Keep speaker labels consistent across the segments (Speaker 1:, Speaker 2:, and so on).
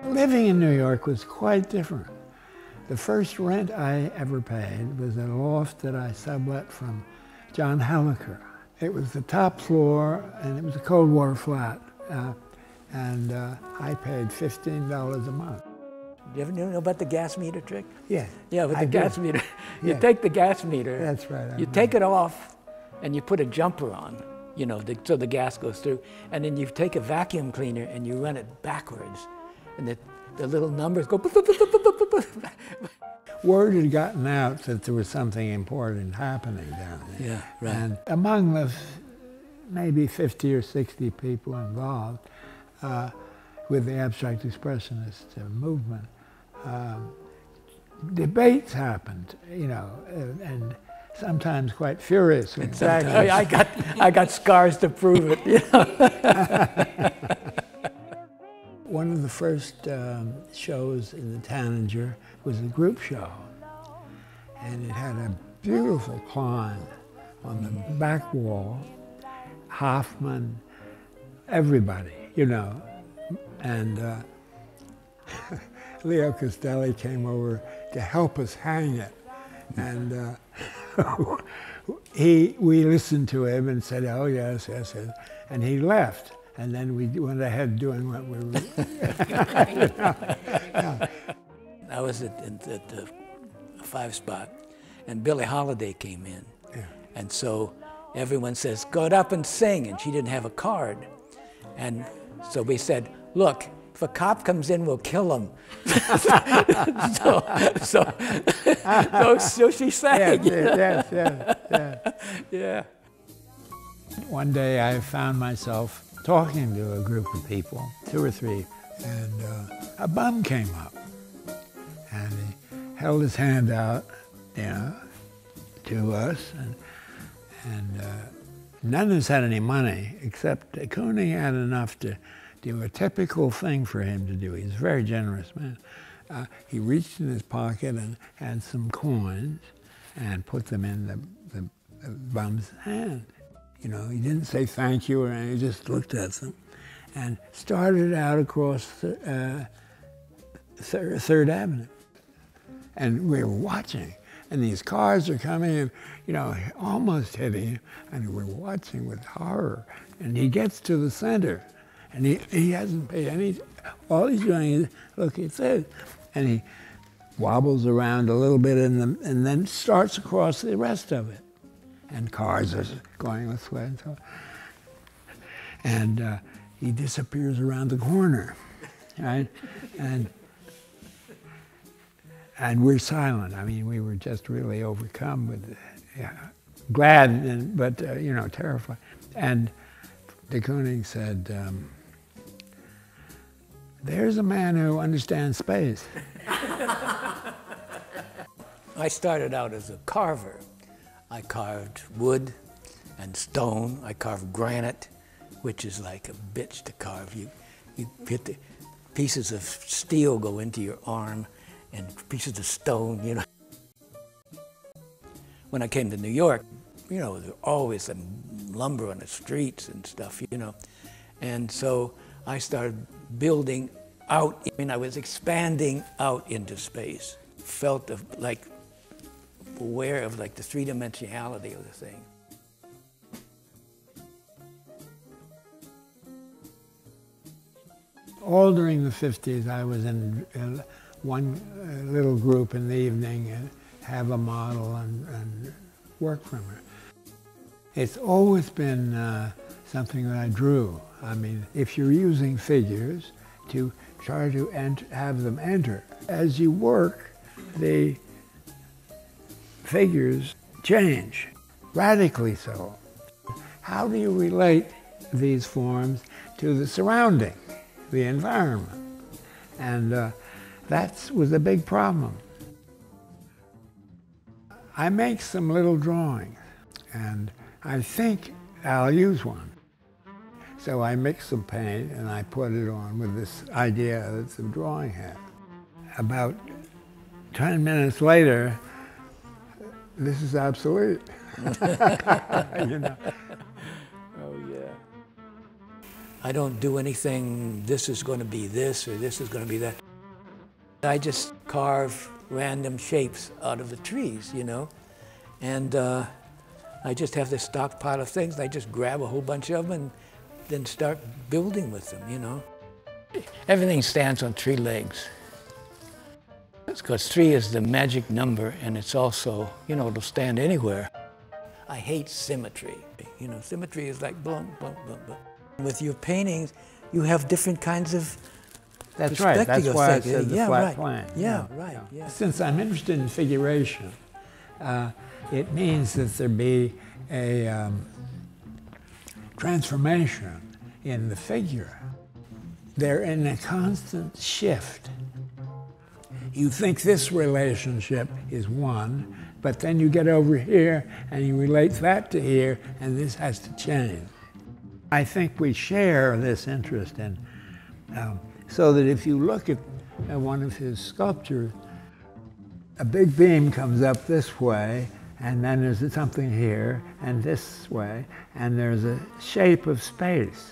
Speaker 1: Living in New York was quite different. The first rent I ever paid was a loft that I sublet from John Heliker. It was the top floor, and it was a Cold War flat. I paid $15 a month.
Speaker 2: Do you ever know about the gas meter trick?
Speaker 1: Yeah.
Speaker 2: Yeah, with the gas meter. You take the gas meter.
Speaker 1: That's right.
Speaker 2: You take it off, and you put a jumper on, you know, so the gas goes through. And then you take a vacuum cleaner and you run it backwards, and the little numbers go.
Speaker 1: Word had gotten out that there was something important happening down there.
Speaker 2: Yeah, right.
Speaker 1: And among the maybe 50 or 60 people involved with the abstract expressionist movement, debates happened, you know, and sometimes quite furious.
Speaker 2: Exactly. I got scars to prove it. You know?
Speaker 1: One of the first shows in the Tanager was a group show, and it had a beautiful climb on the back wall. Hoffman, everybody, you know, and Leo Castelli came over to help us hang it, and we listened to him and said, "Oh yes, yes, yes," and he left. And then we went ahead doing what we were. Yeah.
Speaker 2: I was at the 5-spot, and Billie Holiday came in.
Speaker 1: Yeah.
Speaker 2: And so everyone says, "Go up and sing," and she didn't have a card. And so we said, "Look, if a cop comes in, we'll kill him." so she sang.
Speaker 1: Yes.
Speaker 2: Yeah.
Speaker 1: One day I found myself talking to a group of people, 2 or 3, and a bum came up, and he held his hand out, you know, to us, and none of us had any money, except Kooning had enough to do a typical thing for him to do. He's a very generous man. He reached in his pocket and had some coins and put them in the bum's hand. You know, he didn't say thank you or anything, he just looked at them and started out across Third Avenue. And we were watching, and these cars are coming and, you know, almost hitting him, and we're watching with horror. And he gets to the center, and he hasn't paid any, all he's doing is, look, it's it. And he wobbles around a little bit and then starts across the rest of it. And cars are going this way and so on. And he disappears around the corner, right? And we're silent. I mean, we were just really overcome with, glad, but you know, terrified. And de Kooning said, "There's a man who understands space."
Speaker 2: I started out as a carver. I carved wood and stone. I carved granite, which is like a bitch to carve. You get the pieces of steel go into your arm and pieces of stone, you know. When I came to New York, you know, there was always some lumber on the streets and stuff, you know. And so I started building out. I mean, I was expanding out into space. Felt like aware of like the three-dimensionality of the thing.
Speaker 1: All during the 50s, I was in one little group in the evening and have a model and work from her. It's always been something that I drew. I mean, if you're using figures to try to have them enter, as you work, the figures change, radically so. How do you relate these forms to the surrounding, the environment? And that was a big problem. I make some little drawings, and I think I'll use one. So I mix some paint and I put it on with this idea that the drawing had. About 10 minutes later, this is obsolete. You know?
Speaker 2: Oh, yeah. I don't do anything, this is going to be this or this is going to be that. I just carve random shapes out of the trees, you know, and I just have this stockpile of things. I just grab a whole bunch of them and then start building with them, you know. Everything stands on 3 legs. It's because 3 is the magic number, and it's also, you know, it'll stand anywhere. I hate symmetry. You know, symmetry is like boom, boom, boom, boom. With your paintings, you have different kinds of
Speaker 1: That's right. That's why I said the flat
Speaker 2: right.
Speaker 1: plane.
Speaker 2: Yeah, right. Yeah.
Speaker 1: Since I'm interested in figuration, it means that there be a transformation in the figure. They're in a constant shift. You think this relationship is one, but then you get over here and you relate that to here, and this has to change. I think we share this interest in, so that if you look at one of his sculptures, a big beam comes up this way, and then there's something here, and this way, and there's a shape of space.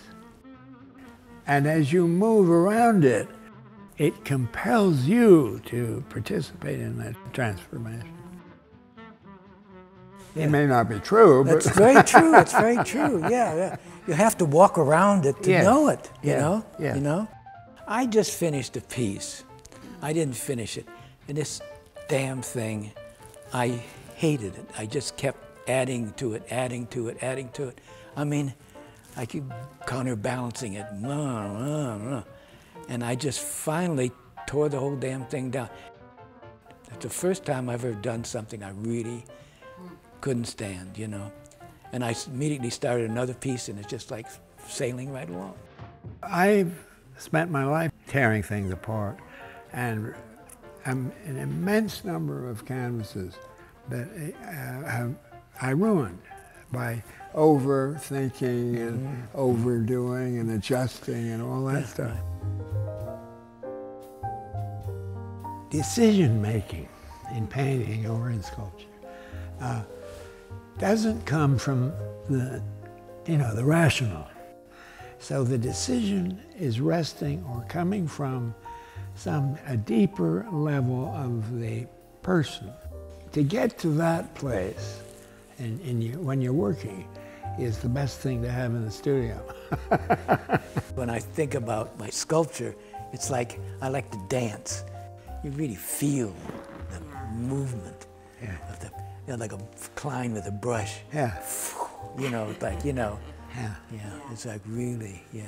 Speaker 1: And as you move around it, it compels you to participate in that transformation. Yeah. It may not be true, but...
Speaker 2: That's very true, it's very true, yeah. You have to walk around it to know it, you know?
Speaker 1: Yeah.
Speaker 2: You know? I just finished a piece. I didn't finish it. And this damn thing, I hated it. I just kept adding to it, adding to it, adding to it. I mean, I keep counterbalancing it. And I just finally tore the whole damn thing down. It's the first time I've ever done something I really couldn't stand, you know. And I immediately started another piece, and it's just like sailing right along.
Speaker 1: I've spent my life tearing things apart, and an immense number of canvases that I ruined by overthinking and overdoing and adjusting and all that stuff. Decision making in painting or in sculpture doesn't come from the rational. So the decision is resting or coming from a deeper level of the person. To get to that place when you're working is the best thing to have in the studio.
Speaker 2: When I think about my sculpture, it's like I like to dance. You really feel the movement of the, like a climb with a brush.
Speaker 1: Yeah.
Speaker 2: You know, like, you know.
Speaker 1: Yeah.
Speaker 2: Yeah, it's like really, yeah.